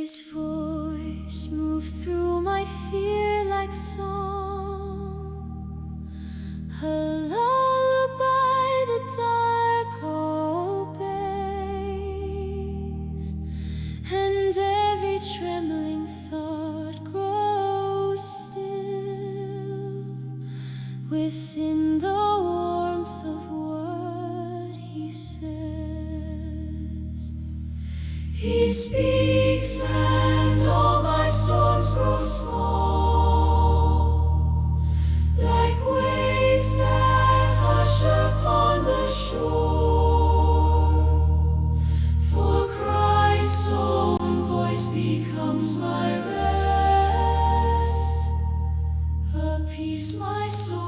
His voice moves through my fear like song, a lullaby the dark obeys, and every trembling thought grows still within the warmth of what He says. He speaks and all my storms grow small, like waves that hush upon the shore. For Christ's own voice becomes my rest, a peace my soul